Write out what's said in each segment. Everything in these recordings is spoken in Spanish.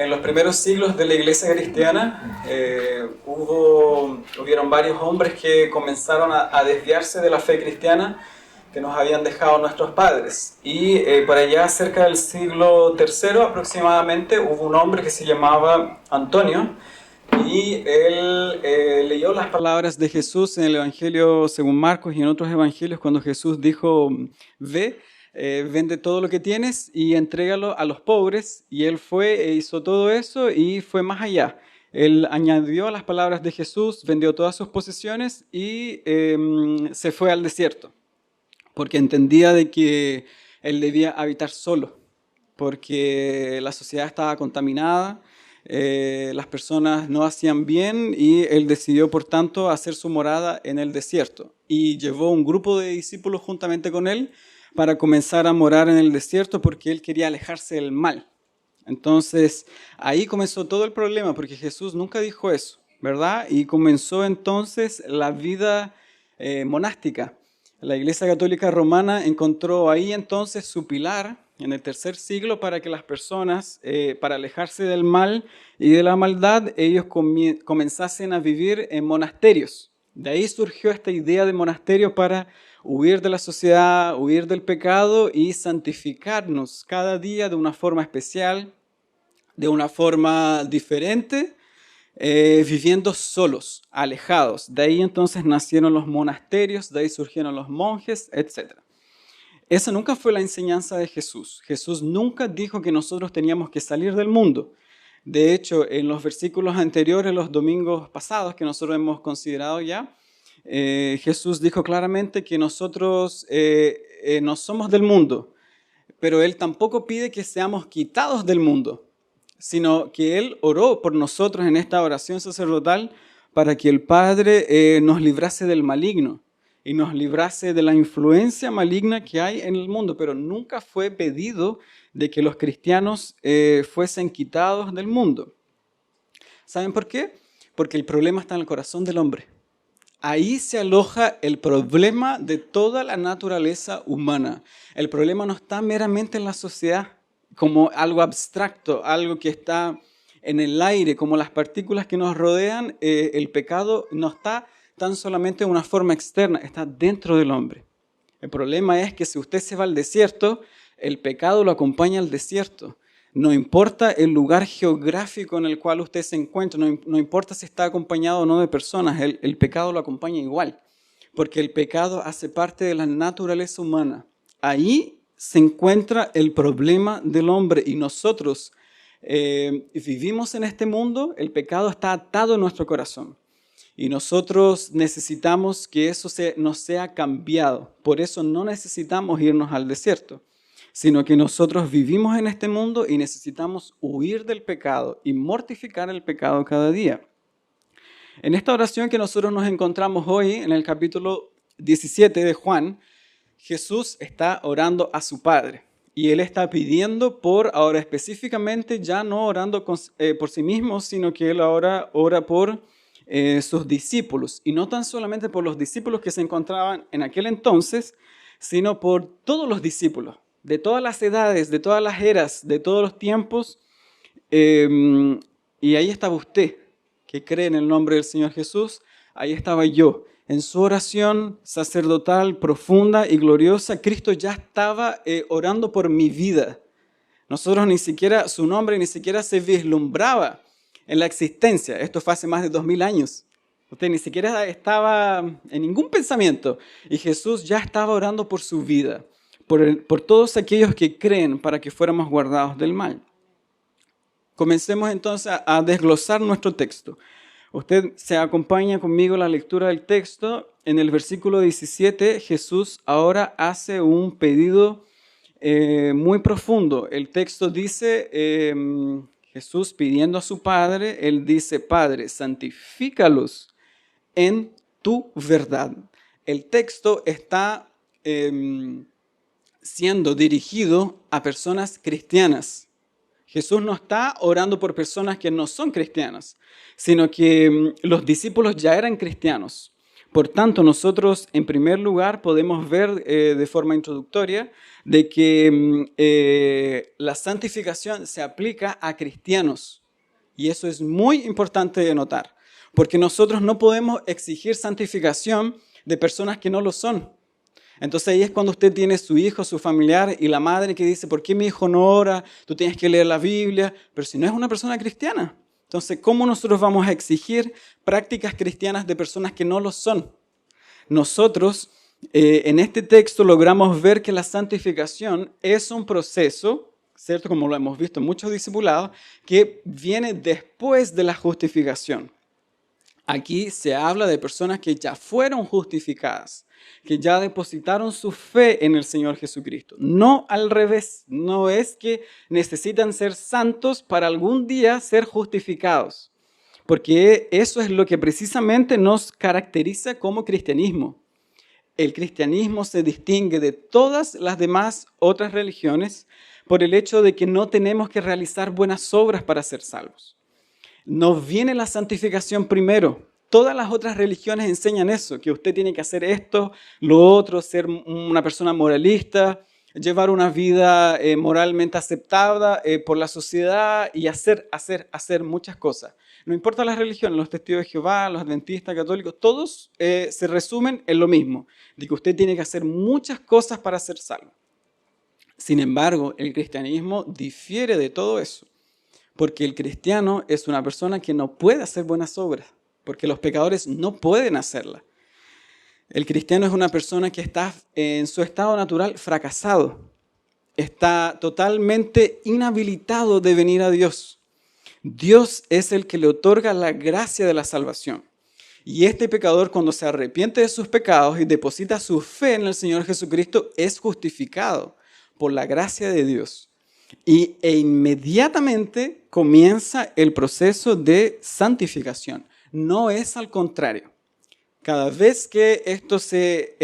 En los primeros siglos de la iglesia cristiana hubieron varios hombres que comenzaron a desviarse de la fe cristiana que nos habían dejado nuestros padres. Y por allá, cerca del siglo III aproximadamente, hubo un hombre que se llamaba Antonio, y él leyó las palabras de Jesús en el Evangelio según Marcos y en otros evangelios cuando Jesús dijo, ve, vende todo lo que tienes y entrégalo a los pobres. Y él fue e hizo todo eso y fue más allá. Él añadió a las palabras de Jesús, vendió todas sus posesiones y se fue al desierto, porque entendía de que él debía habitar solo, porque la sociedad estaba contaminada, las personas no hacían bien y él decidió, por tanto, hacer su morada en el desierto. Y llevó un grupo de discípulos juntamente con él para comenzar a morar en el desierto porque él quería alejarse del mal. Entonces, ahí comenzó todo el problema porque Jesús nunca dijo eso, ¿verdad? Y comenzó entonces la vida monástica. La Iglesia Católica Romana encontró ahí entonces su pilar en el tercer siglo para que las personas, para alejarse del mal y de la maldad, ellos comenzasen a vivir en monasterios. De ahí surgió esta idea de monasterio para huir de la sociedad, huir del pecado y santificarnos cada día de una forma especial, de una forma diferente, viviendo solos, alejados. De ahí entonces nacieron los monasterios, de ahí surgieron los monjes, etc. Esa nunca fue la enseñanza de Jesús. Jesús nunca dijo que nosotros teníamos que salir del mundo. De hecho, en los versículos anteriores, los domingos pasados que nosotros hemos considerado ya, Jesús dijo claramente que nosotros no somos del mundo, pero Él tampoco pide que seamos quitados del mundo, sino que Él oró por nosotros en esta oración sacerdotal para que el Padre nos librase del maligno y nos librase de la influencia maligna que hay en el mundo, pero nunca fue pedido de que los cristianos fuesen quitados del mundo. ¿Saben por qué? Porque el problema está en el corazón del hombre. Ahí se aloja el problema de toda la naturaleza humana. El problema no está meramente en la sociedad, como algo abstracto, algo que está en el aire, como las partículas que nos rodean. El pecado no está tan solamente en una forma externa, está dentro del hombre. El problema es que si usted se va al desierto, el pecado lo acompaña al desierto. No importa el lugar geográfico en el cual usted se encuentra, no importa si está acompañado o no de personas, el pecado lo acompaña igual, porque el pecado hace parte de la naturaleza humana. Ahí se encuentra el problema del hombre y nosotros vivimos en este mundo, el pecado está atado en nuestro corazón. Y nosotros necesitamos que eso nos sea cambiado. Por eso no necesitamos irnos al desierto, sino que nosotros vivimos en este mundo y necesitamos huir del pecado y mortificar el pecado cada día. En esta oración que nosotros nos encontramos hoy, en el capítulo 17 de Juan, Jesús está orando a su Padre. Y Él está pidiendo ahora específicamente, ya no orando por sí mismo, sino que Él ahora ora por sus discípulos, y no tan solamente por los discípulos que se encontraban en aquel entonces, sino por todos los discípulos, de todas las edades, de todas las eras, de todos los tiempos. Y ahí estaba usted, que cree en el nombre del Señor Jesús, ahí estaba yo. En su oración sacerdotal, profunda y gloriosa, Cristo ya estaba orando por mi vida. Nosotros ni siquiera, su nombre ni siquiera se vislumbraba en la existencia. Esto fue hace más de 2000 años. Usted ni siquiera estaba en ningún pensamiento. Y Jesús ya estaba orando por su vida, por todos aquellos que creen para que fuéramos guardados del mal. Comencemos entonces a desglosar nuestro texto. Usted se acompaña conmigo en la lectura del texto. En el versículo 17, Jesús ahora hace un pedido muy profundo. El texto dice... Jesús pidiendo a su Padre, Él dice, Padre, santifícalos en tu verdad. El texto está siendo dirigido a personas cristianas. Jesús no está orando por personas que no son cristianas, sino que los discípulos ya eran cristianos. Por tanto, nosotros en primer lugar podemos ver de forma introductoria de que la santificación se aplica a cristianos. Y eso es muy importante de notar, porque nosotros no podemos exigir santificación de personas que no lo son. Entonces ahí es cuando usted tiene su hijo, su familiar y la madre que dice, ¿por qué mi hijo no ora? Tú tienes que leer la Biblia, pero si no es una persona cristiana. Entonces, ¿cómo nosotros vamos a exigir prácticas cristianas de personas que no lo son? Nosotros en este texto logramos ver que la santificación es un proceso, ¿cierto? Como lo hemos visto en muchos discipulados, que viene después de la justificación. Aquí se habla de personas que ya fueron justificadas, que ya depositaron su fe en el Señor Jesucristo. No al revés, no es que necesitan ser santos para algún día ser justificados, porque eso es lo que precisamente nos caracteriza como cristianismo. El cristianismo se distingue de todas las demás otras religiones por el hecho de que no tenemos que realizar buenas obras para ser salvos. Nos viene la santificación primero. Todas las otras religiones enseñan eso, que usted tiene que hacer esto, lo otro, ser una persona moralista, llevar una vida moralmente aceptada por la sociedad y hacer muchas cosas. No importa la religión, los testigos de Jehová, los adventistas, católicos, todos se resumen en lo mismo, de que usted tiene que hacer muchas cosas para ser salvo. Sin embargo, el cristianismo difiere de todo eso. Porque el cristiano es una persona que no puede hacer buenas obras, porque los pecadores no pueden hacerlas. El cristiano es una persona que está en su estado natural fracasado, está totalmente inhabilitado de venir a Dios. Dios es el que le otorga la gracia de la salvación. Y este pecador, cuando se arrepiente de sus pecados y deposita su fe en el Señor Jesucristo, es justificado por la gracia de Dios. E inmediatamente comienza el proceso de santificación. No es al contrario. Cada vez que esto se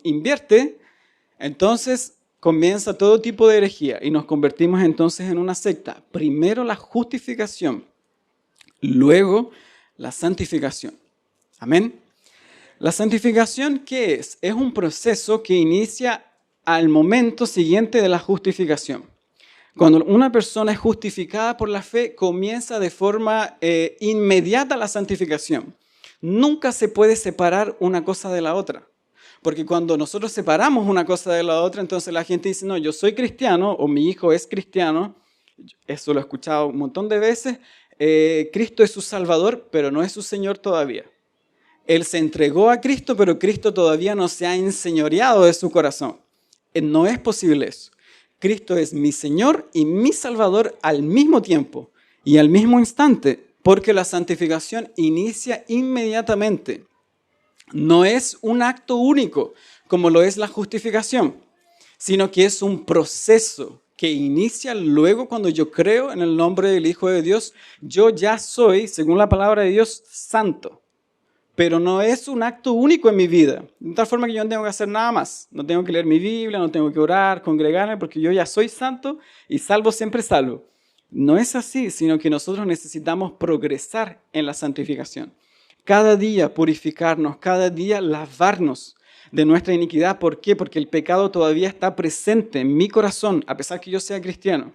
invierte, entonces comienza todo tipo de herejía y nos convertimos entonces en una secta. Primero la justificación, luego la santificación. Amén. La santificación, ¿qué es? Es un proceso que inicia al momento siguiente de la justificación. Cuando una persona es justificada por la fe, comienza de forma inmediata la santificación. Nunca se puede separar una cosa de la otra. Porque cuando nosotros separamos una cosa de la otra, entonces la gente dice, no, yo soy cristiano o mi hijo es cristiano. Eso lo he escuchado un montón de veces. Cristo es su Salvador, pero no es su Señor todavía. Él se entregó a Cristo, pero Cristo todavía no se ha enseñoreado de su corazón. No es posible eso. Cristo es mi Señor y mi Salvador al mismo tiempo y al mismo instante, porque la santificación inicia inmediatamente. No es un acto único, como lo es la justificación, sino que es un proceso que inicia luego cuando yo creo en el nombre del Hijo de Dios. Yo ya soy, según la palabra de Dios, santo. Pero no es un acto único en mi vida. De tal forma que yo no tengo que hacer nada más. No tengo que leer mi Biblia, no tengo que orar, congregarme, porque yo ya soy santo y salvo siempre salvo. No es así, sino que nosotros necesitamos progresar en la santificación. Cada día purificarnos, cada día lavarnos de nuestra iniquidad. ¿Por qué? Porque el pecado todavía está presente en mi corazón, a pesar que yo sea cristiano.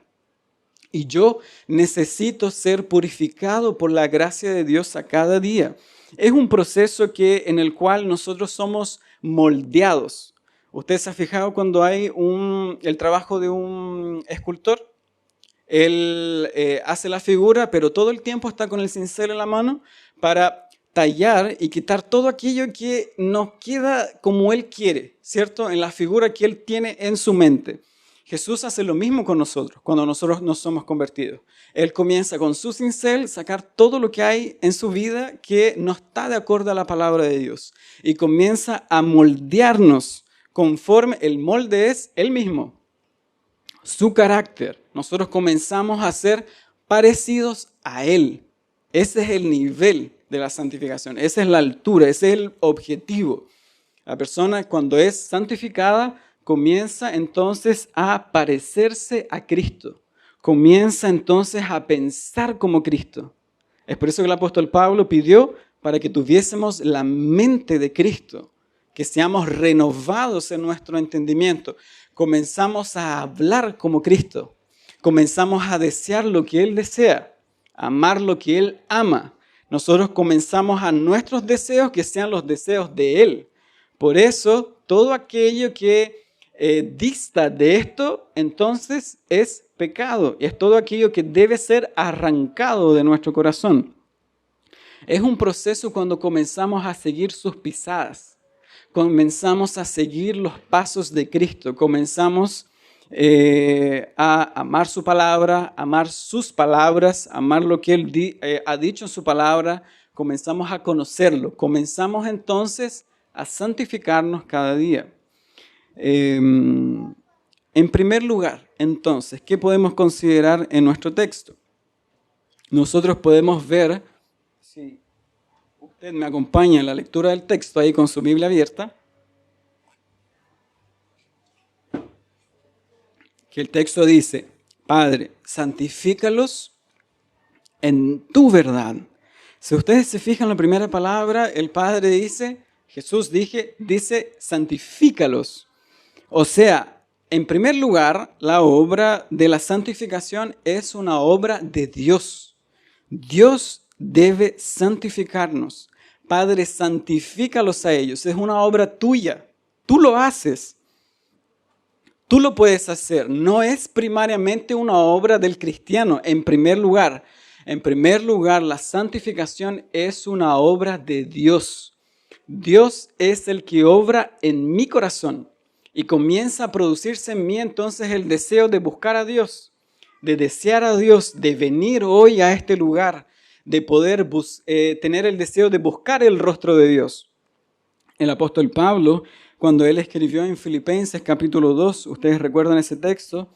Y yo necesito ser purificado por la gracia de Dios a cada día. Es un proceso en el cual nosotros somos moldeados. ¿Usted se ha fijado cuando hay el trabajo de un escultor? Él hace la figura, pero todo el tiempo está con el cincel en la mano para tallar y quitar todo aquello que nos queda como él quiere, ¿cierto? En la figura que él tiene en su mente. Jesús hace lo mismo con nosotros cuando nosotros nos somos convertidos. Él comienza con su cincel sacar todo lo que hay en su vida que no está de acuerdo a la palabra de Dios. Y comienza a moldearnos conforme el molde es Él mismo. Su carácter. Nosotros comenzamos a ser parecidos a Él. Ese es el nivel de la santificación. Esa es la altura, ese es el objetivo. La persona cuando es santificada comienza entonces a parecerse a Cristo. Comienza entonces a pensar como Cristo. Es por eso que el apóstol Pablo pidió para que tuviésemos la mente de Cristo, que seamos renovados en nuestro entendimiento. Comenzamos a hablar como Cristo, comenzamos a desear lo que Él desea, amar lo que Él ama. Nosotros comenzamos a nuestros deseos que sean los deseos de Él. Por eso, todo aquello que dista de esto, entonces es pecado. Y es todo aquello que debe ser arrancado de nuestro corazón. Es un proceso cuando comenzamos a seguir sus pisadas. Comenzamos a seguir los pasos de Cristo. Comenzamos a amar su palabra, amar sus palabras, amar lo que Él ha dicho en su palabra. Comenzamos a conocerlo. Comenzamos entonces a santificarnos cada día. En primer lugar, entonces, ¿qué podemos considerar en nuestro texto? Nosotros podemos ver, si usted me acompaña en la lectura del texto ahí con su Biblia abierta, que el texto dice, Padre, santifícalos en tu verdad. Si ustedes se fijan en la primera palabra, el Padre dice, Jesús dice, santifícalos. O sea, en primer lugar, la obra de la santificación es una obra de Dios. Dios debe santificarnos. Padre, santifícalos a ellos. Es una obra tuya. Tú lo haces. Tú lo puedes hacer. No es primariamente una obra del cristiano. En primer lugar, la santificación es una obra de Dios. Dios es el que obra en mi corazón. Y comienza a producirse en mí entonces el deseo de buscar a Dios, de desear a Dios, de venir hoy a este lugar, de poder tener el deseo de buscar el rostro de Dios. El apóstol Pablo, cuando él escribió en Filipenses capítulo 2, ustedes recuerdan ese texto,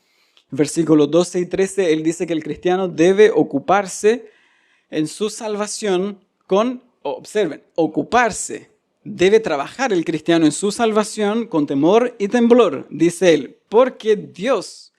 versículos 12 y 13, él dice que el cristiano debe ocuparse en su salvación observen, ocuparse. Debe trabajar el cristiano en su salvación con temor y temblor, dice él, porque Dios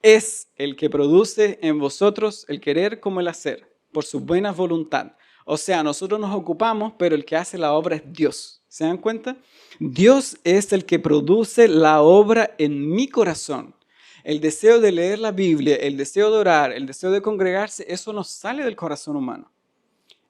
es el que produce en vosotros el querer como el hacer, por su buena voluntad. O sea, nosotros nos ocupamos, pero el que hace la obra es Dios. ¿Se dan cuenta? Dios es el que produce la obra en mi corazón. El deseo de leer la Biblia, el deseo de orar, el deseo de congregarse, eso no sale del corazón humano.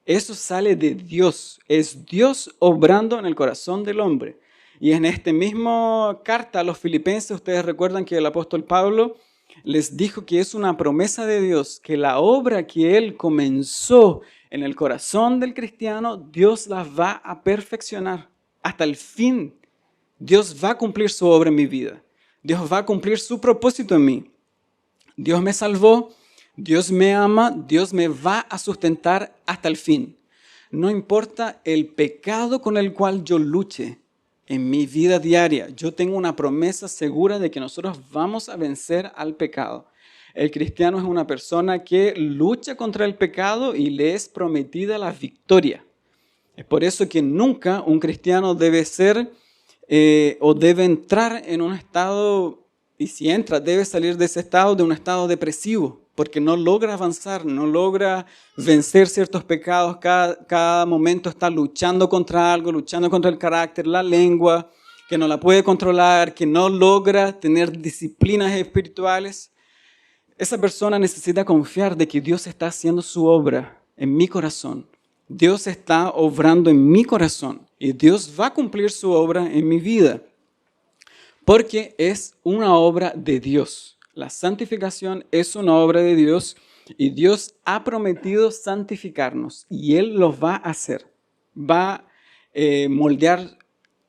Eso sale de Dios. Es Dios obrando en el corazón del hombre. Y en esta misma carta a los filipenses, ustedes recuerdan que el apóstol Pablo les dijo que es una promesa de Dios, que la obra que Él comenzó en el corazón del cristiano, Dios la va a perfeccionar hasta el fin. Dios va a cumplir su obra en mi vida. Dios va a cumplir su propósito en mí. Dios me salvó. Dios me ama, Dios me va a sustentar hasta el fin. No importa el pecado con el cual yo luche en mi vida diaria, yo tengo una promesa segura de que nosotros vamos a vencer al pecado. El cristiano es una persona que lucha contra el pecado y le es prometida la victoria. Es por eso que nunca un cristiano debe ser o debe entrar en un estado, y si entra, debe salir de ese estado, de un estado depresivo. Porque no logra avanzar, no logra vencer ciertos pecados. Cada momento está luchando contra algo, luchando contra el carácter, la lengua, que no la puede controlar, que no logra tener disciplinas espirituales. Esa persona necesita confiar de que Dios está haciendo su obra en mi corazón. Dios está obrando en mi corazón y Dios va a cumplir su obra en mi vida. Porque es una obra de Dios. La santificación es una obra de Dios y Dios ha prometido santificarnos y Él lo va a hacer. Va a moldear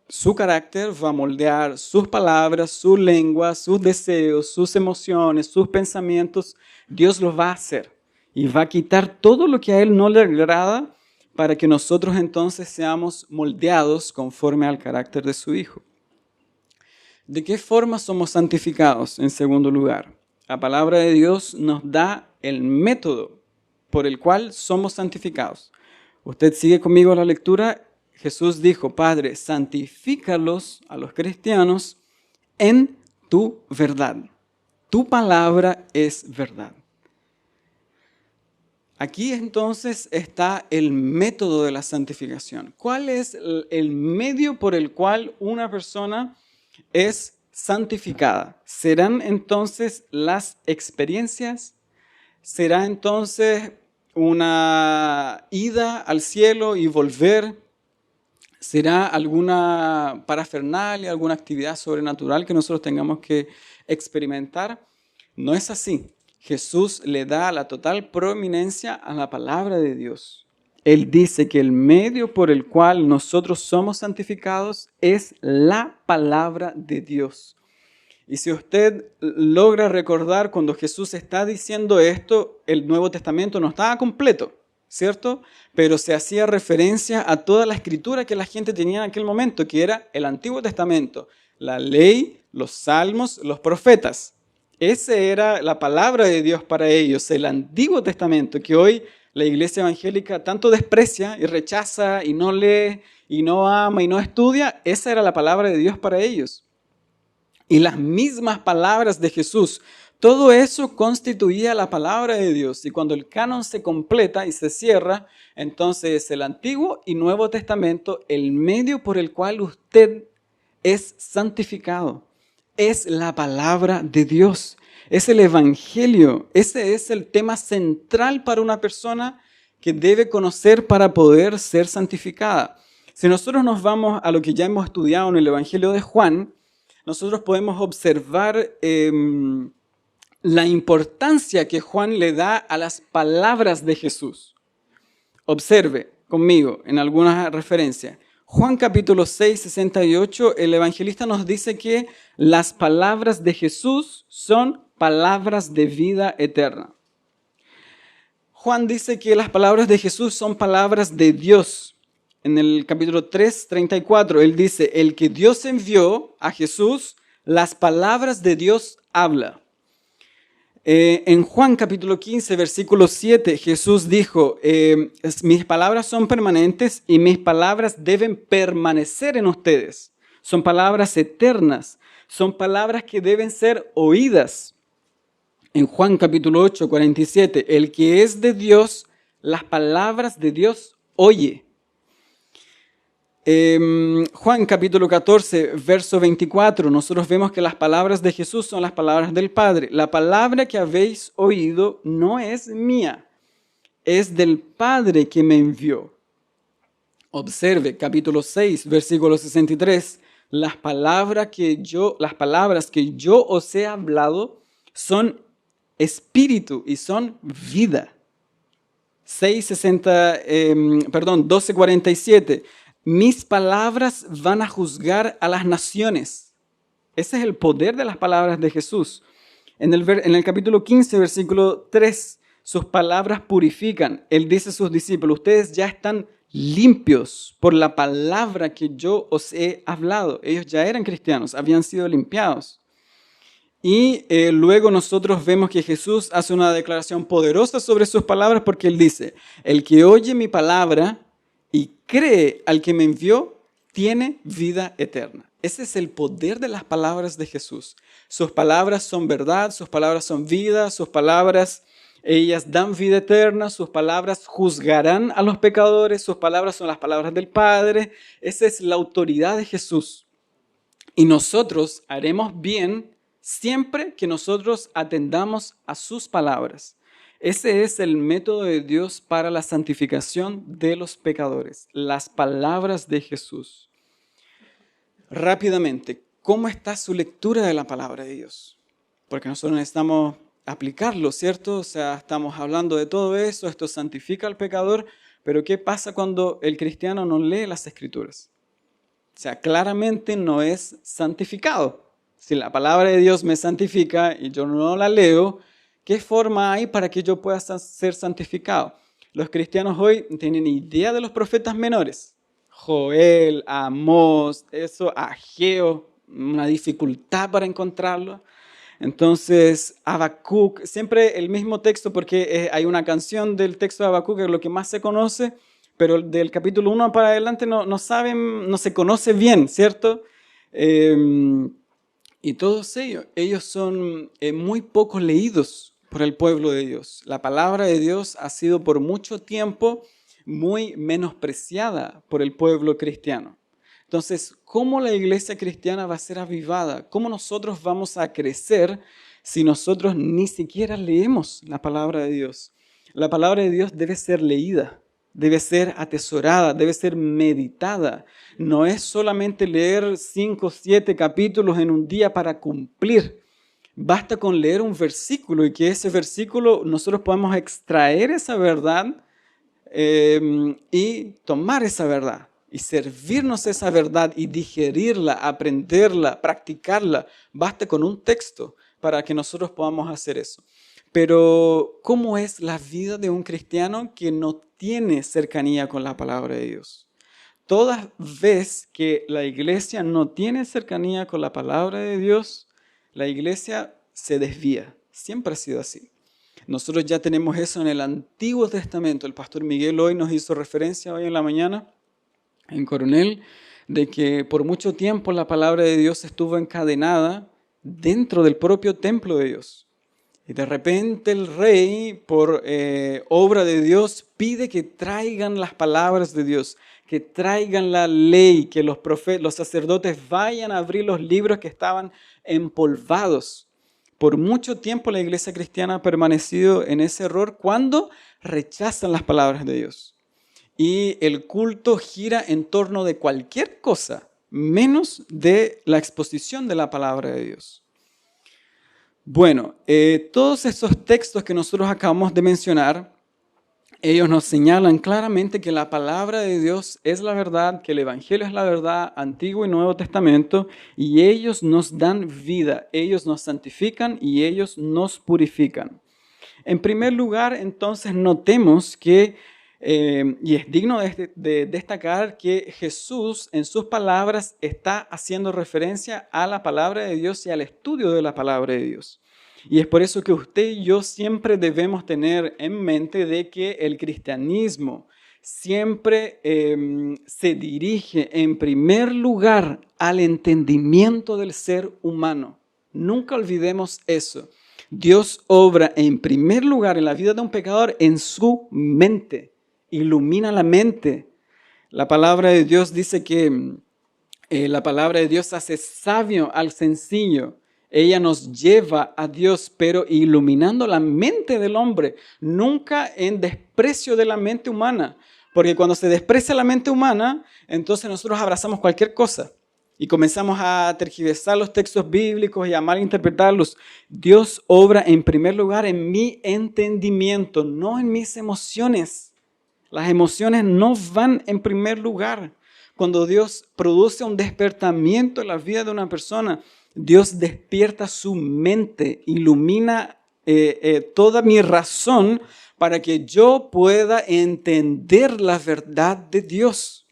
su carácter, va a moldear sus palabras, su lengua, sus deseos, sus emociones, sus pensamientos. Dios lo va a hacer y va a quitar todo lo que a Él no le agrada para que nosotros entonces seamos moldeados conforme al carácter de su Hijo. ¿De qué forma somos santificados? En segundo lugar, la palabra de Dios nos da el método por el cual somos santificados. Usted sigue conmigo la lectura. Jesús dijo, Padre, santifícalos a los cristianos en tu verdad. Tu palabra es verdad. Aquí entonces está el método de la santificación. ¿Cuál es el medio por el cual una persona es santificada? ¿Serán entonces las experiencias? ¿Será entonces una ida al cielo y volver? ¿Será alguna parafernalia, alguna actividad sobrenatural que nosotros tengamos que experimentar? No es así. Jesús le da la total prominencia a la palabra de Dios. Él dice que el medio por el cual nosotros somos santificados es la palabra de Dios. Y si usted logra recordar cuando Jesús está diciendo esto, el Nuevo Testamento no estaba completo, ¿cierto? Pero se hacía referencia a toda la escritura que la gente tenía en aquel momento, que era el Antiguo Testamento, la ley, los salmos, los profetas. Esa era la palabra de Dios para ellos, el Antiguo Testamento, que hoy la iglesia evangélica tanto desprecia y rechaza y no lee y no ama y no estudia. Esa era la palabra de Dios para ellos. Y las mismas palabras de Jesús, todo eso constituía la palabra de Dios. Y cuando el canon se completa y se cierra, entonces el Antiguo y Nuevo Testamento, el medio por el cual usted es santificado, es la palabra de Dios, es el Evangelio. Ese es el tema central para una persona que debe conocer para poder ser santificada. Si nosotros nos vamos a lo que ya hemos estudiado en el Evangelio de Juan, nosotros podemos observar la importancia que Juan le da a las palabras de Jesús. Observe conmigo en alguna referencia. Juan capítulo 6, 68, el evangelista nos dice que las palabras de Jesús son palabras de vida eterna. Juan dice que las palabras de Jesús son palabras de Dios. En el capítulo 3, 34, él dice, el que Dios envió a Jesús, las palabras de Dios habla. En Juan capítulo 15, versículo 7, Jesús dijo, mis palabras son permanentes y mis palabras deben permanecer en ustedes. Son palabras eternas, son palabras que deben ser oídas. En Juan capítulo 8, 47, el que es de Dios, las palabras de Dios oye. Juan capítulo 14, verso 24, nosotros vemos que las palabras de Jesús son las palabras del Padre. La palabra que habéis oído no es mía, es del Padre que me envió. Observe, capítulo 6, versículo 63, las palabras que yo os he hablado son espíritu y son vida. 12:47. Mis palabras van a juzgar a las naciones. Ese es el poder de las palabras de Jesús. En el capítulo 15, versículo 3, sus palabras purifican. Él dice a sus discípulos, ustedes ya están limpios por la palabra que yo os he hablado. Ellos ya eran cristianos, habían sido limpiados. Y luego nosotros vemos que Jesús hace una declaración poderosa sobre sus palabras porque Él dice, el que oye mi palabra y cree al que me envió, tiene vida eterna. Ese es el poder de las palabras de Jesús. Sus palabras son verdad, sus palabras son vida, sus palabras, ellas dan vida eterna, sus palabras juzgarán a los pecadores, sus palabras son las palabras del Padre. Esa es la autoridad de Jesús. Y nosotros haremos bien siempre que nosotros atendamos a sus palabras. Ese es el método de Dios para la santificación de los pecadores, las palabras de Jesús. Rápidamente, ¿cómo está su lectura de la palabra de Dios? Porque nosotros necesitamos aplicarlo, ¿cierto? O sea, estamos hablando de todo eso, esto santifica al pecador, pero ¿qué pasa cuando el cristiano no lee las Escrituras? O sea, claramente no es santificado. Si la palabra de Dios me santifica y yo no la leo, ¿qué forma hay para que yo pueda ser santificado? Los cristianos hoy tienen idea de los profetas menores. Joel, Amós, Ageo, una dificultad para encontrarlo. Entonces, Habacuc, siempre el mismo texto porque hay una canción del texto de Habacuc que es lo que más se conoce, pero del capítulo 1 para adelante no se conoce bien, ¿cierto? Y todos ellos son muy poco leídos. por el pueblo de Dios. La palabra de Dios ha sido por mucho tiempo muy menospreciada por el pueblo cristiano. Entonces, ¿cómo la iglesia cristiana va a ser avivada? ¿Cómo nosotros vamos a crecer si nosotros ni siquiera leemos la palabra de Dios? La palabra de Dios debe ser leída, debe ser atesorada, debe ser meditada. No es solamente leer 5 o 7 capítulos en un día para cumplir. Basta con leer un versículo y que ese versículo nosotros podamos extraer esa verdad y tomar esa verdad y servirnos esa verdad y digerirla, aprenderla, practicarla. Basta con un texto para que nosotros podamos hacer eso. Pero, ¿cómo es la vida de un cristiano que no tiene cercanía con la palabra de Dios? Toda vez que la iglesia no tiene cercanía con la palabra de Dios, la iglesia se desvía. Siempre ha sido así. Nosotros ya tenemos eso en el Antiguo Testamento. El pastor Miguel hoy nos hizo referencia hoy en la mañana, en Coronel, de que por mucho tiempo la palabra de Dios estuvo encadenada dentro del propio templo de Dios. Y de repente el rey, por obra de Dios, pide que traigan las palabras de Dios, que traigan la ley, que los sacerdotes vayan a abrir los libros que estaban empolvados. Por mucho tiempo la iglesia cristiana ha permanecido en ese error cuando rechazan las palabras de Dios. Y el culto gira en torno de cualquier cosa, menos de la exposición de la palabra de Dios. Bueno, todos esos textos que nosotros acabamos de mencionar, ellos nos señalan claramente que la palabra de Dios es la verdad, que el Evangelio es la verdad, Antiguo y Nuevo Testamento, y ellos nos dan vida, ellos nos santifican y ellos nos purifican. En primer lugar, entonces, notemos que, y es digno de destacar que Jesús en sus palabras está haciendo referencia a la palabra de Dios y al estudio de la palabra de Dios. Y es por eso que usted y yo siempre debemos tener en mente de que el cristianismo siempre se dirige en primer lugar al entendimiento del ser humano. Nunca olvidemos eso. Dios obra en primer lugar en la vida de un pecador en su mente, ilumina la mente. La palabra de Dios dice que la palabra de Dios hace sabio al sencillo. Ella nos lleva a Dios, pero iluminando la mente del hombre, nunca en desprecio de la mente humana. Porque cuando se desprecia la mente humana, entonces nosotros abrazamos cualquier cosa y comenzamos a tergiversar los textos bíblicos y a malinterpretarlos. Dios obra en primer lugar en mi entendimiento, no en mis emociones. Las emociones no van en primer lugar. Cuando Dios produce un despertamiento en la vida de una persona, Dios despierta su mente, ilumina toda mi razón para que yo pueda entender la verdad de Dios.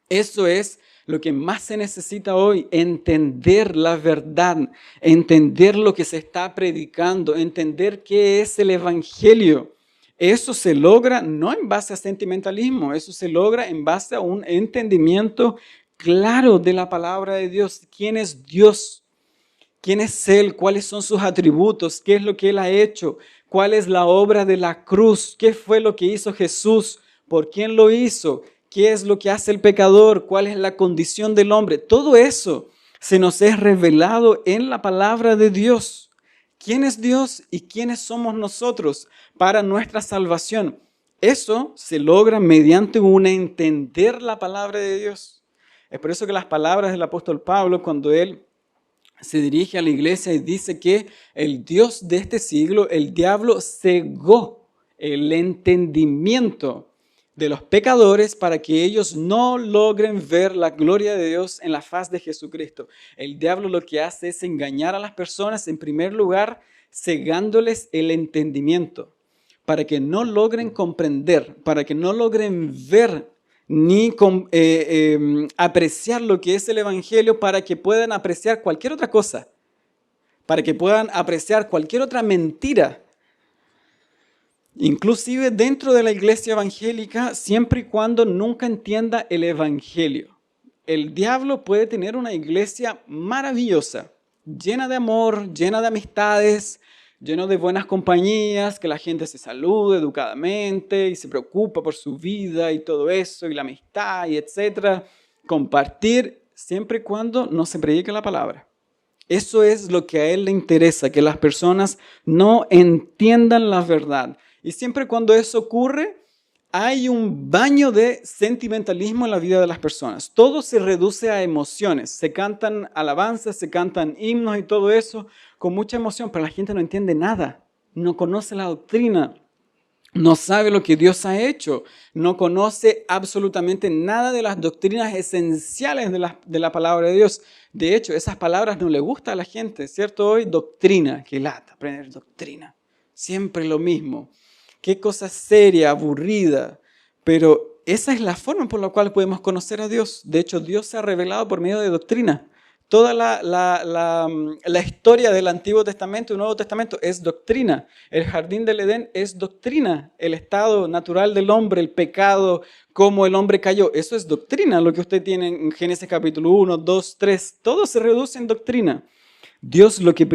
Eso es lo que más se necesita hoy, entender la verdad, entender lo que se está predicando, entender qué es el Evangelio. Eso se logra no en base a sentimentalismo, eso se logra en base a un entendimiento claro de la palabra de Dios. ¿Quién es Dios? ¿Quién es Él? ¿Cuáles son sus atributos? ¿Qué es lo que Él ha hecho? ¿Cuál es la obra de la cruz? ¿Qué fue lo que hizo Jesús? ¿Por quién lo hizo? ¿Qué es lo que hace el pecador? ¿Cuál es la condición del hombre? Todo eso se nos es revelado en la palabra de Dios. ¿Quién es Dios y quiénes somos nosotros para nuestra salvación? Eso se logra mediante un entender la palabra de Dios. Es por eso que las palabras del apóstol Pablo, cuando él se dirige a la iglesia y dice que el Dios de este siglo, el diablo, cegó el entendimiento de los pecadores para que ellos no logren ver la gloria de Dios en la faz de Jesucristo. El diablo lo que hace es engañar a las personas, en primer lugar, cegándoles el entendimiento, para que no logren comprender, para que no logren ver ni apreciar lo que es el Evangelio, para que puedan apreciar cualquier otra cosa, para que puedan apreciar cualquier otra mentira, inclusive dentro de la iglesia evangélica, siempre y cuando nunca entienda el Evangelio. El diablo puede tener una iglesia maravillosa, llena de amor, llena de amistades, lleno de buenas compañías, que la gente se salude educadamente y se preocupa por su vida y todo eso, y la amistad y etcétera. Compartir siempre y cuando no se predique la palabra. Eso es lo que a él le interesa, que las personas no entiendan la verdad. Y siempre cuando eso ocurre, hay un baño de sentimentalismo en la vida de las personas. Todo se reduce a emociones. Se cantan alabanzas, se cantan himnos y todo eso con mucha emoción, pero la gente no entiende nada. No conoce la doctrina. No sabe lo que Dios ha hecho. No conoce absolutamente nada de las doctrinas esenciales de la palabra de Dios. De hecho, esas palabras no le gustan a la gente, ¿cierto? Hoy, doctrina, qué lata, aprender doctrina. Siempre lo mismo. Qué cosa seria, aburrida. Pero esa es la forma por la cual podemos conocer a Dios. De hecho, Dios se ha revelado por medio de doctrina. Toda la historia del Antiguo Testamento y Nuevo Testamento es doctrina. El jardín del Edén es doctrina. El estado natural del hombre, el pecado, cómo el hombre cayó. Eso es doctrina, lo que usted tiene en Génesis capítulo 1, 2, 3. Todo se reduce en doctrina. Dios lo que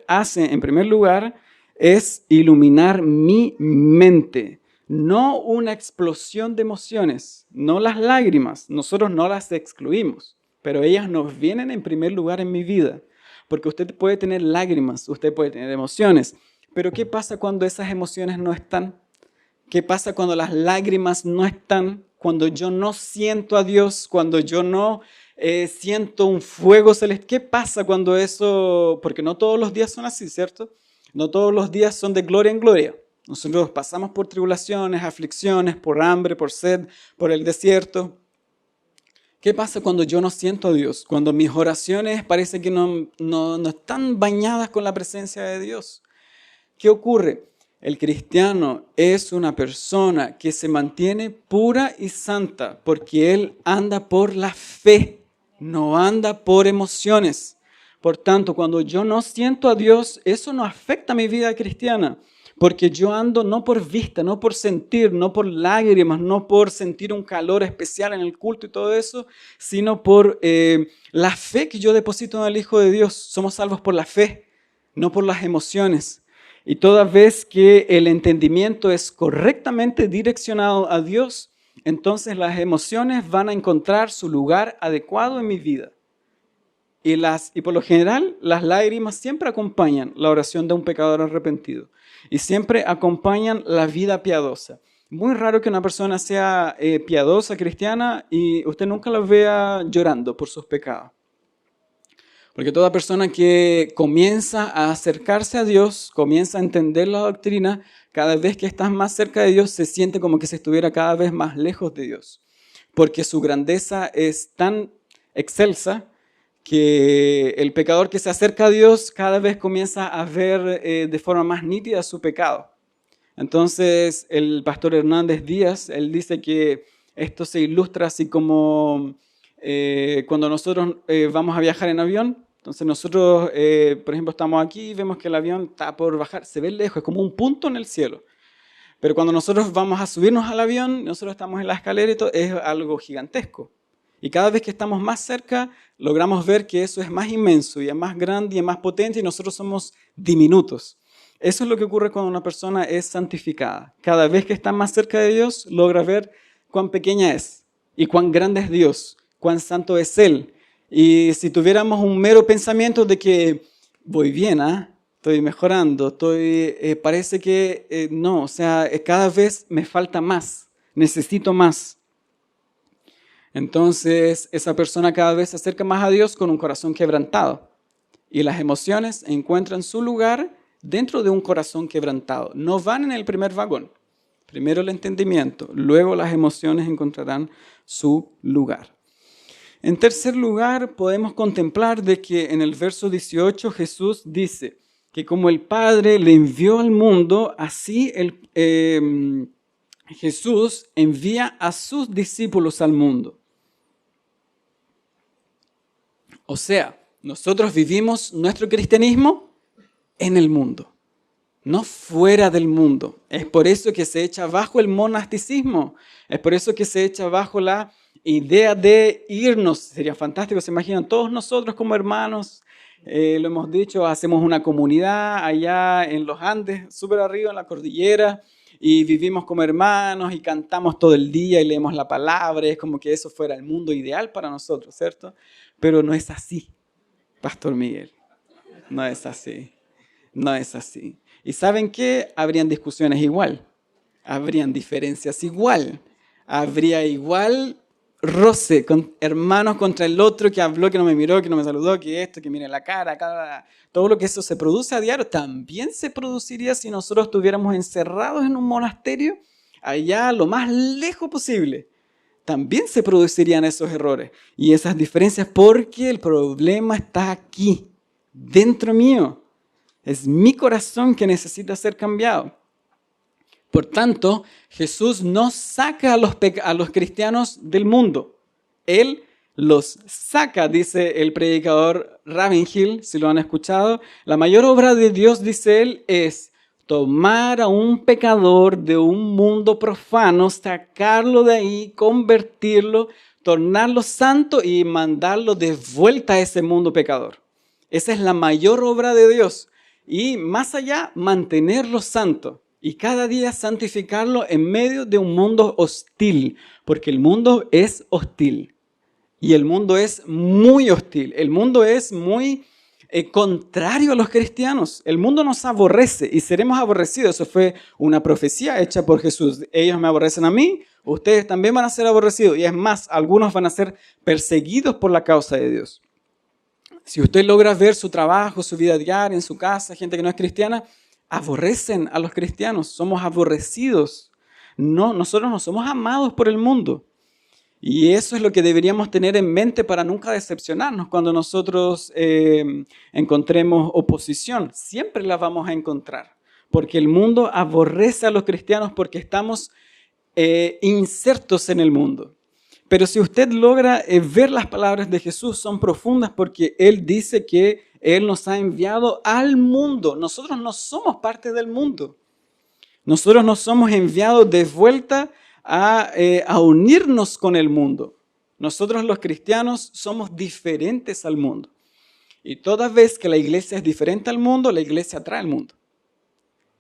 hace en primer lugar es iluminar mi mente. No una explosión de emociones, no las lágrimas. Nosotros no las excluimos. Pero ellas nos vienen en primer lugar en mi vida, porque usted puede tener lágrimas, usted puede tener emociones, pero ¿qué pasa cuando esas emociones no están? ¿Qué pasa cuando las lágrimas no están? Cuando yo no siento a Dios, cuando yo no siento un fuego celestial. ¿Qué pasa cuando eso? Porque no todos los días son así, ¿cierto? No todos los días son de gloria en gloria. Nosotros pasamos por tribulaciones, aflicciones, por hambre, por sed, por el desierto. ¿Qué pasa cuando yo no siento a Dios? Cuando mis oraciones parece que no están bañadas con la presencia de Dios. ¿Qué ocurre? El cristiano es una persona que se mantiene pura y santa porque él anda por la fe, no anda por emociones. Por tanto, cuando yo no siento a Dios, eso no afecta mi vida cristiana. Porque yo ando no por vista, no por sentir, no por lágrimas, no por sentir un calor especial en el culto y todo eso, sino por la fe que yo deposito en el Hijo de Dios. Somos salvos por la fe, no por las emociones. Y toda vez que el entendimiento es correctamente direccionado a Dios, entonces las emociones van a encontrar su lugar adecuado en mi vida. Y por lo general, las lágrimas siempre acompañan la oración de un pecador arrepentido. Y siempre acompañan la vida piadosa. Muy raro que una persona sea piadosa, cristiana, y usted nunca la vea llorando por sus pecados. Porque toda persona que comienza a acercarse a Dios, comienza a entender la doctrina, cada vez que está más cerca de Dios, se siente como que se estuviera cada vez más lejos de Dios. Porque su grandeza es tan excelsa que el pecador que se acerca a Dios cada vez comienza a ver de forma más nítida su pecado. Entonces, el pastor Hernández Díaz, él dice que esto se ilustra así como cuando nosotros vamos a viajar en avión. Entonces nosotros, por ejemplo, estamos aquí y vemos que el avión está por bajar, se ve lejos, es como un punto en el cielo. Pero cuando nosotros vamos a subirnos al avión, nosotros estamos en la escalera y todo, es algo gigantesco. Y cada vez que estamos más cerca, logramos ver que eso es más inmenso y es más grande y es más potente y nosotros somos diminutos. Eso es lo que ocurre cuando una persona es santificada. Cada vez que está más cerca de Dios, logra ver cuán pequeña es y cuán grande es Dios, cuán santo es Él. Y si tuviéramos un mero pensamiento de que voy bien, estoy mejorando, parece que no, o sea, cada vez me falta más, necesito más. Entonces, esa persona cada vez se acerca más a Dios con un corazón quebrantado. Y las emociones encuentran su lugar dentro de un corazón quebrantado. No van en el primer vagón. Primero el entendimiento, luego las emociones encontrarán su lugar. En tercer lugar, podemos contemplar de que en el verso 18 Jesús dice que como el Padre le envió al mundo, así Jesús envía a sus discípulos al mundo. O sea, nosotros vivimos nuestro cristianismo en el mundo, no fuera del mundo. Es por eso que se echa bajo el monasticismo, es por eso que se echa bajo la idea de irnos. Sería fantástico, se imaginan todos nosotros como hermanos lo hemos dicho, hacemos una comunidad allá en los Andes, súper arriba en la cordillera, y vivimos como hermanos y cantamos todo el día y leemos la palabra. Es como que eso fuera el mundo ideal para nosotros, ¿cierto? Pero no es así, Pastor Miguel. No es así. No es así. ¿Y saben qué? Habrían discusiones igual. Habrían diferencias igual. Habría igual roce con hermanos contra el otro que habló, que no me miró, que no me saludó, que esto, que mire la cara. Todo lo que eso se produce a diario también se produciría si nosotros estuviéramos encerrados en un monasterio allá lo más lejos posible. También se producirían esos errores y esas diferencias porque el problema está aquí, dentro mío. Es mi corazón que necesita ser cambiado. Por tanto, Jesús no saca a los cristianos del mundo. Él los saca, dice el predicador Ravenhill, si lo han escuchado. La mayor obra de Dios, dice él, es tomar a un pecador de un mundo profano, sacarlo de ahí, convertirlo, tornarlo santo y mandarlo de vuelta a ese mundo pecador. Esa es la mayor obra de Dios. Y más allá, mantenerlo santo. Y cada día santificarlo en medio de un mundo hostil. Porque el mundo es hostil. Y el mundo es muy hostil. El mundo es muy contrario a los cristianos. El mundo nos aborrece y seremos aborrecidos. Eso fue una profecía hecha por Jesús. Ellos me aborrecen a mí, ustedes también van a ser aborrecidos. Y es más, algunos van a ser perseguidos por la causa de Dios. Si usted logra ver su trabajo, su vida diaria, en su casa, gente que no es cristiana, aborrecen a los cristianos, somos aborrecidos. No, nosotros no somos amados por el mundo. Y eso es lo que deberíamos tener en mente para nunca decepcionarnos cuando nosotros encontremos oposición. Siempre la vamos a encontrar, porque el mundo aborrece a los cristianos porque estamos insertos en el mundo. Pero si usted logra ver las palabras de Jesús, son profundas porque Él dice que Él nos ha enviado al mundo. Nosotros no somos parte del mundo. Nosotros nos somos enviados de vuelta a unirnos con el mundo. Nosotros los cristianos somos diferentes al mundo. Y toda vez que la iglesia es diferente al mundo, la iglesia atrae al mundo.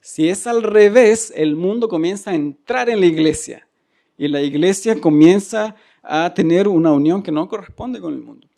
Si es al revés, el mundo comienza a entrar en la iglesia. Y la iglesia comienza a tener una unión que no corresponde con el mundo.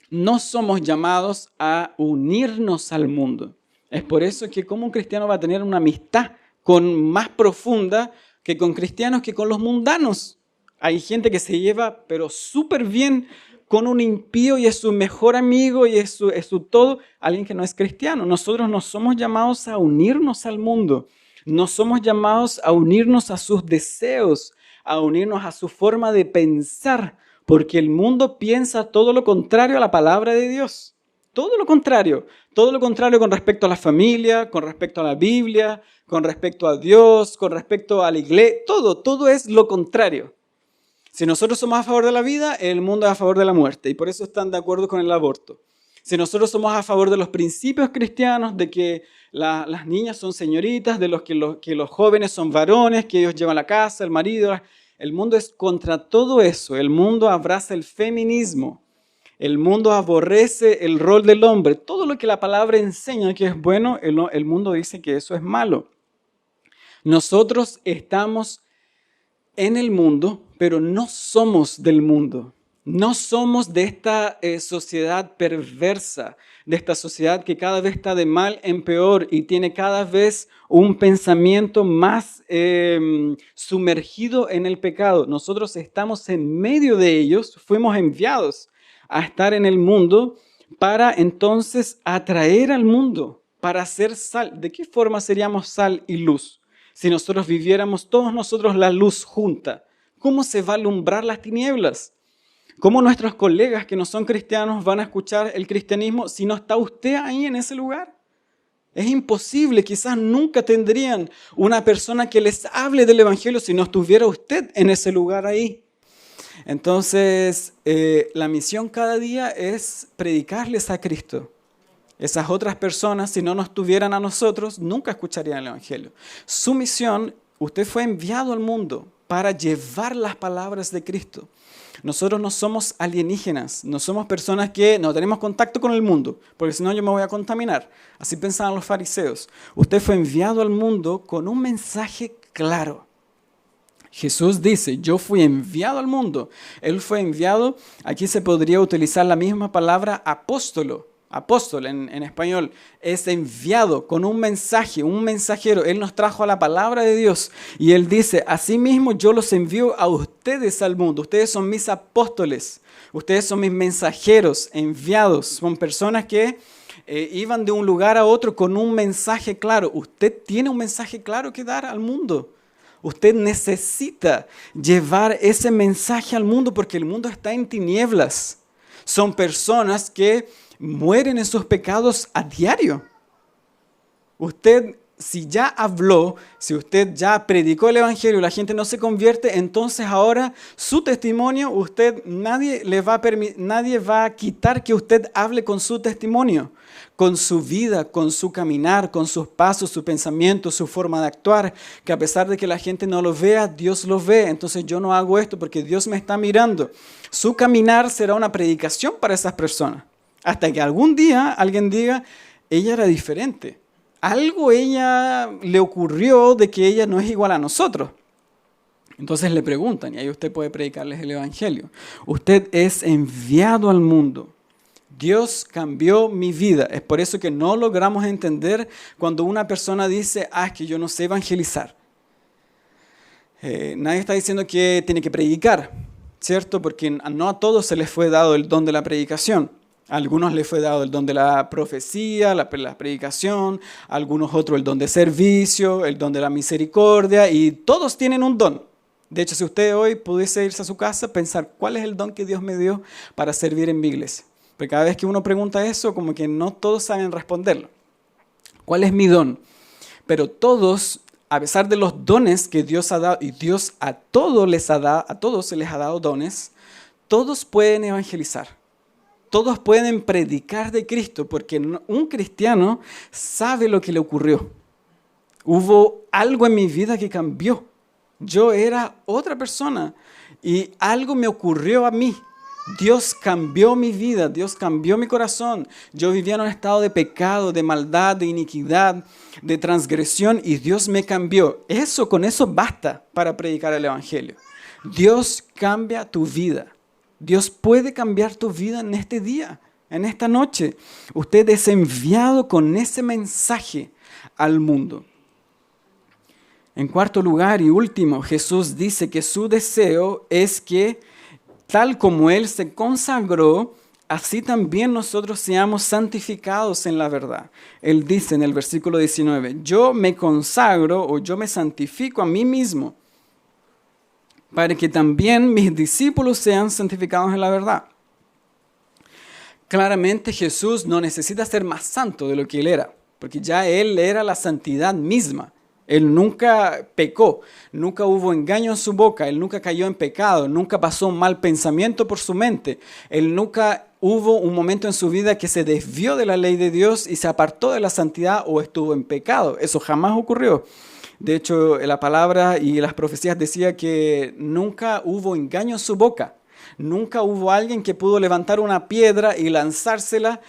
No somos llamados a unirnos al mundo. Es por eso que como un cristiano va a tener una amistad más profunda que con cristianos que con los mundanos. Hay gente que se lleva pero súper bien con un impío y es su mejor amigo y es su todo, alguien que no es cristiano. Nosotros no somos llamados a unirnos al mundo. No somos llamados a unirnos a sus deseos, a unirnos a su forma de pensar, porque el mundo piensa todo lo contrario a la palabra de Dios. Todo lo contrario con respecto a la familia, con respecto a la Biblia, con respecto a Dios, con respecto a la iglesia, todo es lo contrario. Si nosotros somos a favor de la vida, el mundo es a favor de la muerte, y por eso están de acuerdo con el aborto. Si nosotros somos a favor de los principios cristianos, de que las niñas son señoritas, de que los jóvenes son varones, que ellos llevan la casa, el marido, el mundo es contra todo eso. El mundo abraza el feminismo. El mundo aborrece el rol del hombre. Todo lo que la palabra enseña que es bueno, el mundo dice que eso es malo. Nosotros estamos en el mundo, pero no somos del mundo. No somos de esta sociedad perversa, de esta sociedad que cada vez está de mal en peor y tiene cada vez un pensamiento más sumergido en el pecado. Nosotros estamos en medio de ellos, fuimos enviados a estar en el mundo para entonces atraer al mundo, para hacer sal. ¿De qué forma seríamos sal y luz? Si nosotros viviéramos todos nosotros la luz junta, ¿cómo se va a alumbrar las tinieblas? ¿Cómo nuestros colegas que no son cristianos van a escuchar el cristianismo si no está usted ahí en ese lugar? Es imposible, quizás nunca tendrían una persona que les hable del evangelio si no estuviera usted en ese lugar ahí. Entonces, la misión cada día es predicarles a Cristo. Esas otras personas, si no nos tuvieran a nosotros, nunca escucharían el evangelio. Su misión, usted fue enviado al mundo para llevar las palabras de Cristo. Nosotros no somos alienígenas, no somos personas que no tenemos contacto con el mundo, porque si no yo me voy a contaminar. Así pensaban los fariseos. Usted fue enviado al mundo con un mensaje claro. Jesús dice, yo fui enviado al mundo. Él fue enviado, aquí se podría utilizar la misma palabra apóstolo. Apóstol en español es enviado con un mensaje, un mensajero. Él nos trajo a la palabra de Dios y Él dice, asimismo yo los envío a ustedes al mundo. Ustedes son mis apóstoles, ustedes son mis mensajeros enviados. Son personas que iban de un lugar a otro con un mensaje claro. Usted tiene un mensaje claro que dar al mundo. Usted necesita llevar ese mensaje al mundo porque el mundo está en tinieblas. Son personas que mueren en sus pecados a diario. Usted, si ya habló, si usted ya predicó el evangelio y la gente no se convierte, entonces ahora su testimonio, nadie va a quitar que usted hable con su testimonio, con su vida, con su caminar, con sus pasos, su pensamiento, su forma de actuar, que a pesar de que la gente no lo vea, Dios lo ve. Entonces yo no hago esto porque Dios me está mirando. Su caminar será una predicación para esas personas. Hasta que algún día alguien diga, ella era diferente. Algo ella le ocurrió de que ella no es igual a nosotros. Entonces le preguntan y ahí usted puede predicarles el evangelio. Usted es enviado al mundo. Dios cambió mi vida. Es por eso que no logramos entender cuando una persona dice, es que yo no sé evangelizar. Nadie está diciendo que tiene que predicar, ¿cierto? Porque no a todos se les fue dado el don de la predicación. A algunos les fue dado el don de la profecía, la predicación, a algunos otros el don de servicio, el don de la misericordia, y todos tienen un don. De hecho, si usted hoy pudiese irse a su casa, pensar, ¿cuál es el don que Dios me dio para servir en mi iglesia? Porque cada vez que uno pregunta eso, como que no todos saben responderlo. ¿Cuál es mi don? Pero todos, a pesar de los dones que Dios ha dado, y Dios a todos se les ha dado dones, todos pueden evangelizar. Todos pueden predicar de Cristo, porque un cristiano sabe lo que le ocurrió. Hubo algo en mi vida que cambió. Yo era otra persona y algo me ocurrió a mí. Dios cambió mi vida, Dios cambió mi corazón. Yo vivía en un estado de pecado, de maldad, de iniquidad, de transgresión y Dios me cambió. Con eso basta para predicar el evangelio. Dios cambia tu vida. Dios puede cambiar tu vida en este día, en esta noche. Usted es enviado con ese mensaje al mundo. En cuarto lugar y último, Jesús dice que su deseo es que, tal como Él se consagró, así también nosotros seamos santificados en la verdad. Él dice en el versículo 19, yo me consagro o yo me santifico a mí mismo, para que también mis discípulos sean santificados en la verdad. Claramente Jesús no necesita ser más santo de lo que Él era, porque ya Él era la santidad misma. Él nunca pecó, nunca hubo engaño en su boca, Él nunca cayó en pecado, nunca pasó un mal pensamiento por su mente. Él nunca hubo un momento en su vida que se desvió de la ley de Dios y se apartó de la santidad o estuvo en pecado. Eso jamás ocurrió. De hecho, la palabra y las profecías decía que nunca hubo engaño en su boca. Nunca hubo alguien que pudo levantar una piedra y lanzársela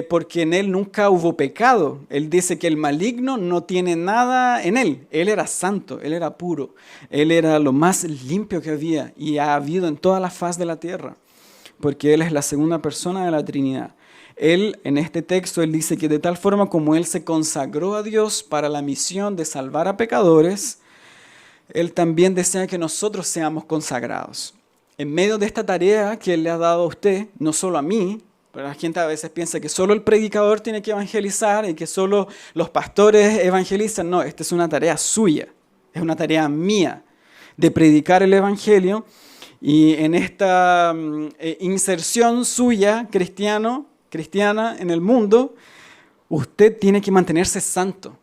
porque en él nunca hubo pecado. Él dice que el maligno no tiene nada en él. Él era santo, él era puro. Él era lo más limpio que había y ha habido en toda la faz de la tierra. Porque él es la segunda persona de la Trinidad. Él, en este texto, él dice que de tal forma como él se consagró a Dios para la misión de salvar a pecadores, él también desea que nosotros seamos consagrados. En medio de esta tarea que él le ha dado a usted, no solo a mí, pero la gente a veces piensa que solo el predicador tiene que evangelizar y que solo los pastores evangelizan. No, esta es una tarea suya, es una tarea mía de predicar el evangelio. Y en esta inserción suya, cristiana en el mundo, usted tiene que mantenerse santo.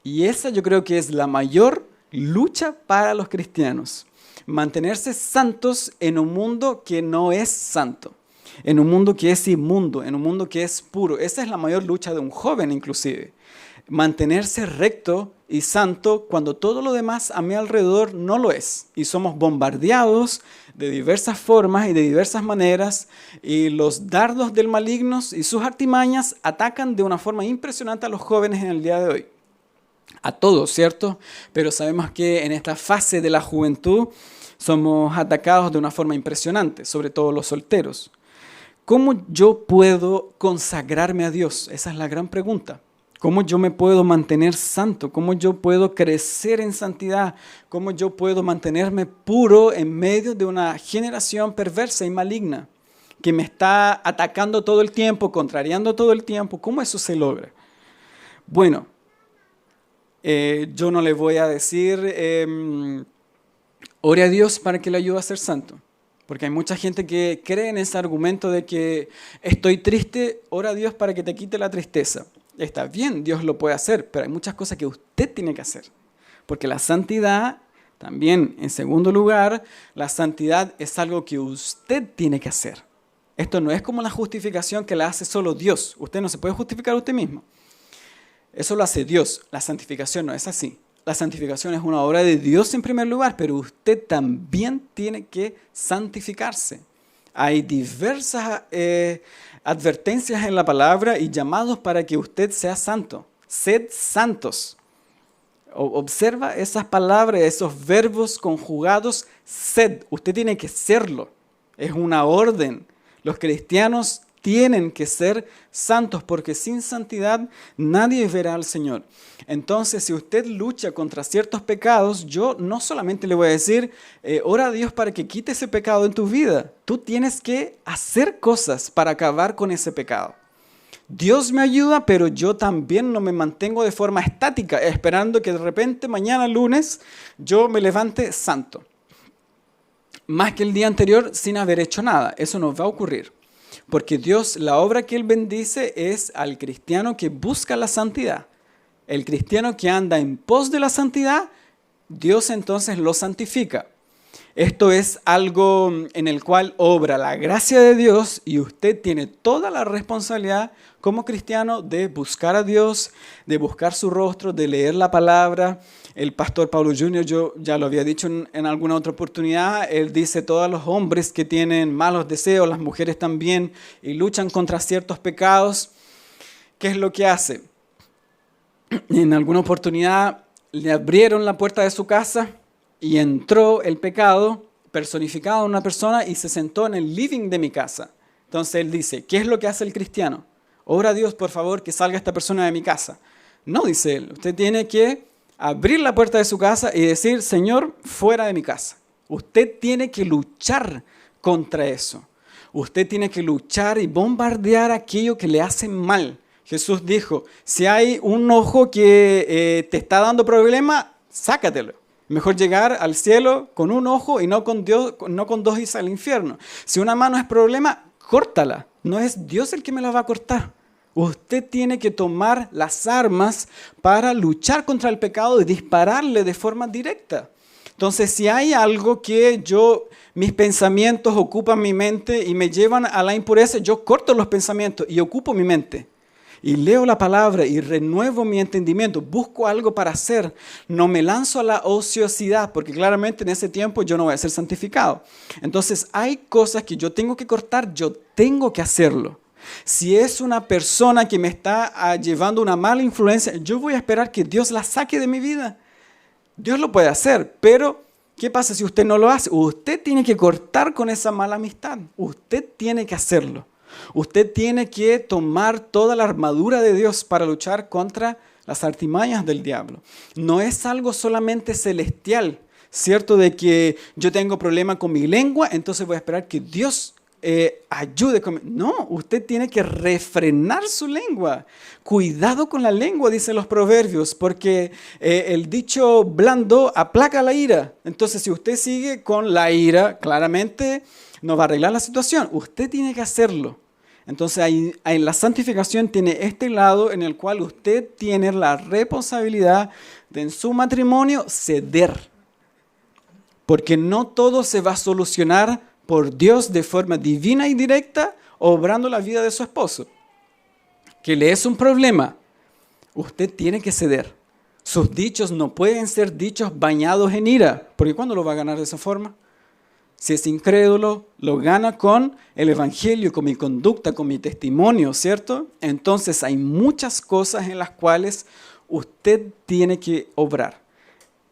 Y esa yo creo que es la mayor lucha para los cristianos. Mantenerse santos en un mundo que no es santo, en un mundo que es inmundo, en un mundo que es puro. Esa es la mayor lucha de un joven inclusive. mantenerse recto y santo cuando todo lo demás a mi alrededor no lo es. Y somos bombardeados de diversas formas y de diversas maneras, y los dardos del maligno y sus artimañas atacan de una forma impresionante a los jóvenes en el día de hoy. A todos, ¿cierto? Pero sabemos que en esta fase de la juventud somos atacados de una forma impresionante, sobre todo los solteros. ¿Cómo yo puedo consagrarme a Dios? Esa es la gran pregunta. ¿Cómo yo me puedo mantener santo? ¿Cómo yo puedo crecer en santidad? ¿Cómo yo puedo mantenerme puro en medio de una generación perversa y maligna que me está atacando todo el tiempo, contrariando todo el tiempo? ¿Cómo eso se logra? Bueno, yo no le voy a decir, ore a Dios para que le ayude a ser santo. Porque hay mucha gente que cree en ese argumento de que estoy triste, ora a Dios para que te quite la tristeza. Está bien, Dios lo puede hacer, pero hay muchas cosas que usted tiene que hacer. Porque la santidad, también en segundo lugar, la santidad es algo que usted tiene que hacer. Esto no es como la justificación que la hace solo Dios. Usted no se puede justificar a usted mismo. Eso lo hace Dios. La santificación no es así. La santificación es una obra de Dios en primer lugar, pero usted también tiene que santificarse. Hay diversas advertencias en la palabra y llamados para que usted sea santo. Sed santos. Observa esas palabras, esos verbos conjugados, sed. Usted tiene que serlo. Es una orden. Los cristianos tienen que ser santos porque sin santidad nadie verá al Señor. Entonces, si usted lucha contra ciertos pecados, yo no solamente le voy a decir, ora a Dios para que quite ese pecado en tu vida. Tú tienes que hacer cosas para acabar con ese pecado. Dios me ayuda, pero yo también no me mantengo de forma estática, esperando que de repente mañana lunes yo me levante santo. Más que el día anterior sin haber hecho nada. Eso no va a ocurrir. Porque Dios, la obra que Él bendice es al cristiano que busca la santidad. El cristiano que anda en pos de la santidad, Dios entonces lo santifica. Esto es algo en el cual obra la gracia de Dios y usted tiene toda la responsabilidad como cristiano de buscar a Dios, de buscar su rostro, de leer la palabra. El pastor Paulo Jr., yo ya lo había dicho en alguna otra oportunidad, él dice todos los hombres que tienen malos deseos, las mujeres también, y luchan contra ciertos pecados, ¿qué es lo que hace? En alguna oportunidad le abrieron la puerta de su casa y entró el pecado personificado en una persona y se sentó en el living de mi casa. Entonces él dice, ¿qué es lo que hace el cristiano? Ora a Dios, por favor, que salga esta persona de mi casa. No, dice él, usted tiene que abrir la puerta de su casa y decir, Señor, fuera de mi casa. Usted tiene que luchar contra eso. Usted tiene que luchar y bombardear aquello que le hace mal. Jesús dijo, si hay un ojo que te está dando problema, sácatelo. Mejor llegar al cielo con un ojo y no con dos irse al infierno. Si una mano es problema, córtala. No es Dios el que me la va a cortar. Usted tiene que tomar las armas para luchar contra el pecado y dispararle de forma directa. Entonces, si hay algo que mis pensamientos ocupan mi mente y me llevan a la impureza, yo corto los pensamientos y ocupo mi mente. Y leo la palabra y renuevo mi entendimiento, busco algo para hacer, no me lanzo a la ociosidad, porque claramente en ese tiempo yo no voy a ser santificado. Entonces hay cosas que yo tengo que cortar, yo tengo que hacerlo. Si es una persona que me está llevando una mala influencia, yo voy a esperar que Dios la saque de mi vida. Dios lo puede hacer, pero ¿qué pasa si usted no lo hace? Usted tiene que cortar con esa mala amistad, usted tiene que hacerlo. Usted tiene que tomar toda la armadura de Dios para luchar contra las artimañas del diablo. No es algo solamente celestial, ¿cierto? De que yo tengo problema con mi lengua, entonces voy a esperar que Dios ayude con mi... No, usted tiene que refrenar su lengua. Cuidado con la lengua, dicen los proverbios, porque el dicho blando aplaca la ira. Entonces, si usted sigue con la ira, claramente no va a arreglar la situación. Usted tiene que hacerlo. Entonces, en la santificación tiene este lado en el cual usted tiene la responsabilidad de en su matrimonio ceder. Porque no todo se va a solucionar por Dios de forma divina y directa, obrando la vida de su esposo. Que le es un problema. Usted tiene que ceder. Sus dichos no pueden ser dichos bañados en ira, porque ¿cuándo lo va a ganar de esa forma? Si es incrédulo, lo gana con el Evangelio, con mi conducta, con mi testimonio, ¿cierto? Entonces hay muchas cosas en las cuales usted tiene que obrar.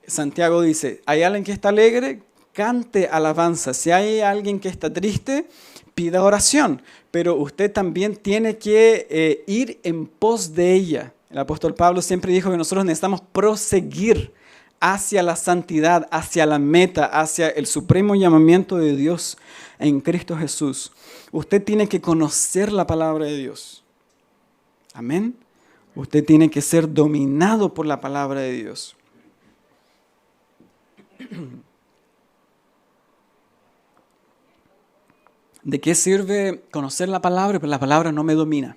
Santiago dice, ¿hay alguien que está alegre? Cante alabanza. Si hay alguien que está triste, pida oración. Pero usted también tiene que ir en pos de ella. El apóstol Pablo siempre dijo que nosotros necesitamos proseguir hacia la santidad, hacia la meta, hacia el supremo llamamiento de Dios en Cristo Jesús. Usted tiene que conocer la palabra de Dios. Amén. Usted tiene que ser dominado por la palabra de Dios. ¿De qué sirve conocer la palabra? Pues la palabra no me domina.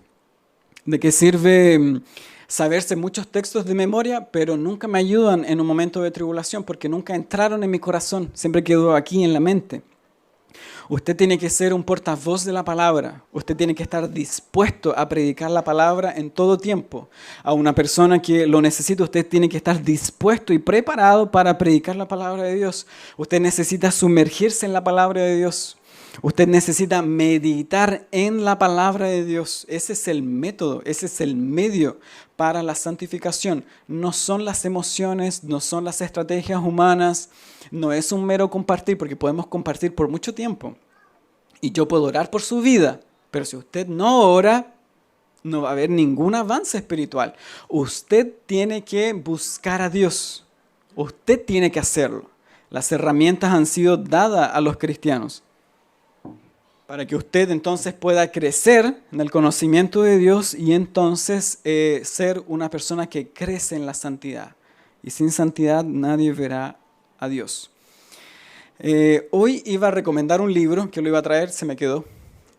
¿De qué sirve saberse muchos textos de memoria, pero nunca me ayudan en un momento de tribulación porque nunca entraron en mi corazón, siempre quedó aquí en la mente? Usted tiene que ser un portavoz de la palabra. Usted tiene que estar dispuesto a predicar la palabra en todo tiempo. A una persona que lo necesita, usted tiene que estar dispuesto y preparado para predicar la palabra de Dios. Usted necesita sumergirse en la palabra de Dios. Usted necesita meditar en la palabra de Dios. Ese es el método, ese es el medio para la santificación. No son las emociones, no son las estrategias humanas, no es un mero compartir, porque podemos compartir por mucho tiempo. Y yo puedo orar por su vida, pero si usted no ora, no va a haber ningún avance espiritual. Usted tiene que buscar a Dios. Usted tiene que hacerlo. Las herramientas han sido dadas a los cristianos para que usted entonces pueda crecer en el conocimiento de Dios y entonces ser una persona que crece en la santidad. Y sin santidad nadie verá a Dios. Hoy iba a recomendar un libro que lo iba a traer, se me quedó,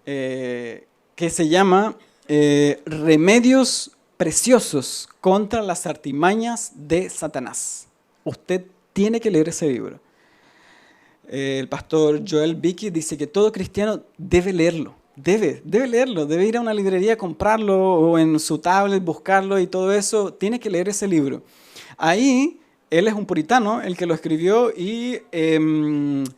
que se llama Remedios Preciosos contra las artimañas de Satanás. Usted tiene que leer ese libro. El pastor Joel Beeke dice que todo cristiano debe leerlo, debe leerlo, debe ir a una librería a comprarlo o en su tablet buscarlo y todo eso, tiene que leer ese libro. Ahí, él es un puritano, el que lo escribió, y él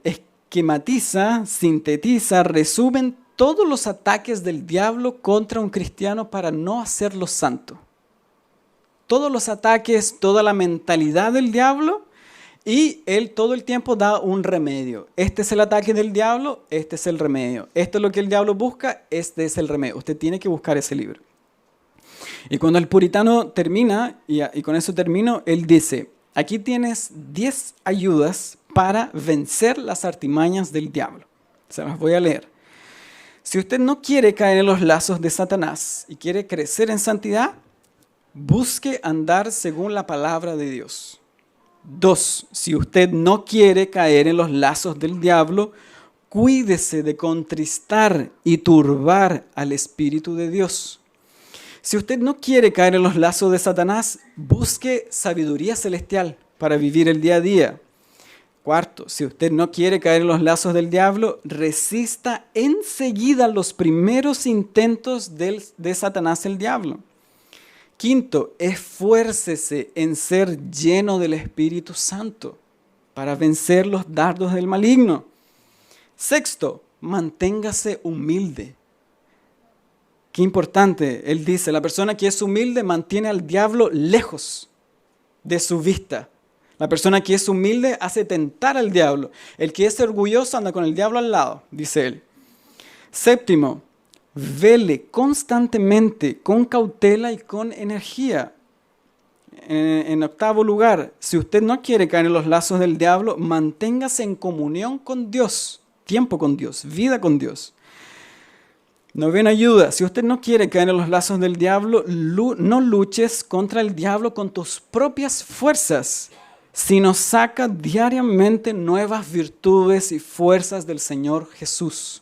esquematiza, sintetiza, resumen todos los ataques del diablo contra un cristiano para no hacerlo santo. Todos los ataques, toda la mentalidad del diablo. Y él todo el tiempo da un remedio. Este es el ataque del diablo, este es el remedio. Esto es lo que el diablo busca, este es el remedio. Usted tiene que buscar ese libro. Y cuando el puritano termina, y con eso termino, él dice, aquí tienes 10 ayudas para vencer las artimañas del diablo. Se las voy a leer. Si usted no quiere caer en los lazos de Satanás y quiere crecer en santidad, busque andar según la palabra de Dios. 2. Si usted no quiere caer en los lazos del diablo, cuídese de contristar y turbar al Espíritu de Dios. Si usted no quiere caer en los lazos de Satanás, busque sabiduría celestial para vivir el día a día. 4. Si usted no quiere caer en los lazos del diablo, resista enseguida los primeros intentos de Satanás el diablo. 5. Esfuércese en ser lleno del Espíritu Santo para vencer los dardos del maligno. 6. Manténgase humilde. Qué importante, él dice, la persona que es humilde mantiene al diablo lejos de su vista. La persona que es humilde hace tentar al diablo. El que es orgulloso anda con el diablo al lado, dice él. 7. Vele constantemente, con cautela y con energía. En 8. lugar, si usted no quiere caer en los lazos del diablo, manténgase en comunión con Dios, tiempo con Dios, vida con Dios. 9. ayuda, si usted no quiere caer en los lazos del diablo, no luches contra el diablo con tus propias fuerzas, sino saca diariamente nuevas virtudes y fuerzas del Señor Jesús.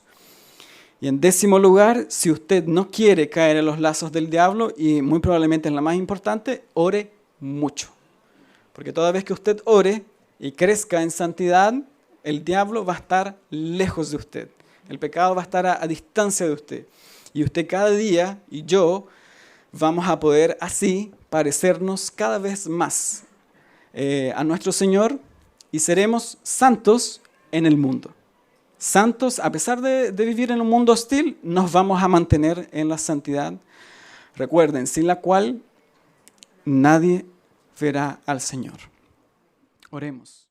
Y en 10. lugar, si usted no quiere caer en los lazos del diablo, y muy probablemente es la más importante, ore mucho. Porque toda vez que usted ore y crezca en santidad, el diablo va a estar lejos de usted. El pecado va a estar a distancia de usted. Y usted cada día, y yo, vamos a poder así parecernos cada vez más a nuestro Señor y seremos santos en el mundo. Santos, a pesar de vivir en un mundo hostil, nos vamos a mantener en la santidad. Recuerden, sin la cual nadie verá al Señor. Oremos.